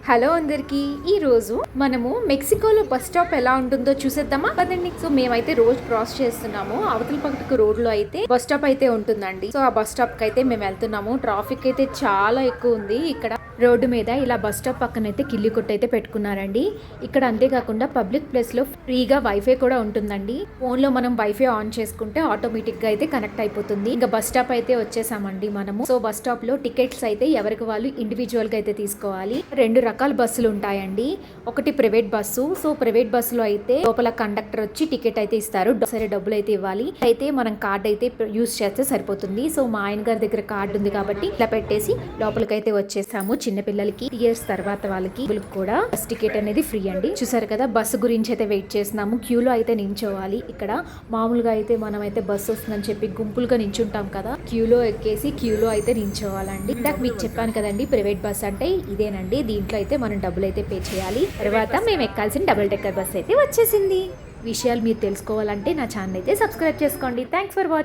Hello అందరికి ఈ రోజు మనము మెక్సికోలో బస్ స్టాప్ ఎలా ఉంటుందో చూసేద్దామా పదండి. సో మేమైతే రోజు క్రాస్ చేస్తున్నాము. అవతల పక్కకు రోడ్ లో అయితే బస్ స్టాప్ అయితే ఉంటుందండి. సో ఆ బస్ స్టాప్ కి అయితే మేము వెళ్తున్నాము. ట్రాఫిక్ అయితే చాలా ఎక్కువ ఉంది ఇక్కడ రోడ్డు మీద. ఇలా బస్ స్టాప్ పక్కన అయితే కిల్లి కొట్టు అయితే పెట్టుకున్నారండి ఇక్కడ. అంతేకాకుండా పబ్లిక్ ప్లేస్ లో ఫ్రీగా వైఫై కూడా ఉంటుందండి. ఫోన్ లో మనం వైఫై ఆన్ చేసుకుంటే ఆటోమేటిక్ గా అయితే కనెక్ట్ అయిపోతుంది. ఇంకా బస్ స్టాప్ అయితే వచ్చేసామండి మనము. సో బస్ స్టాప్ లో టికెట్స్ అయితే ఎవరికి వాళ్ళు ఇండివిజువల్ గా అయితే తీసుకోవాలి. రెండు రకాల బస్సులు ఉంటాయండి. ఒకటి ప్రైవేట్ బస్సు. సో ప్రైవేట్ బస్సులో అయితే లోపల కండక్టర్ వచ్చి టికెట్ అయితే ఇస్తారు. సరే డబ్బులు అయితే ఇవ్వాలి. అయితే మనం కార్డ్ అయితే యూస్ చేస్తే సరిపోతుంది. సో మా ఆయన గారి దగ్గర కార్డు ఉంది కాబట్టి ఇలా పెట్టేసి లోపలికైతే వచ్చేసాము. చిన్న పిల్లలకి ఇయర్స్ తర్వాత వాళ్ళకి కూడా బస్ టికెట్ అనేది ఫ్రీ అండి. చూసారు కదా బస్సు గురించి అయితే వెయిట్ చేస్తున్నాము. క్యూలో అయితే నించోవాలి. ఇక్కడ మామూలుగా అయితే మనం అయితే బస్సు వస్తుందని చెప్పి గుంపులుగా నించుంటాం కదా, క్యూలో ఎక్కేసి క్యూలో అయితే నించోవాలండి. ఇందాక మీకు చెప్పాను కదండి ప్రైవేట్ బస్ అంటే ఇదేనండి. దీంట్లో అయితే మనం డబ్బులు అయితే పే చేయాలి. తర్వాత మేము ఎక్కాల్సిన డబుల్ డెక్కర్ బస్ అయితే వచ్చేసింది. విషయాలు మీరు తెలుసుకోవాలంటే నా ఛానల్ అయితే సబ్స్క్రైబ్ చేసుకోండి. Thanks for watching.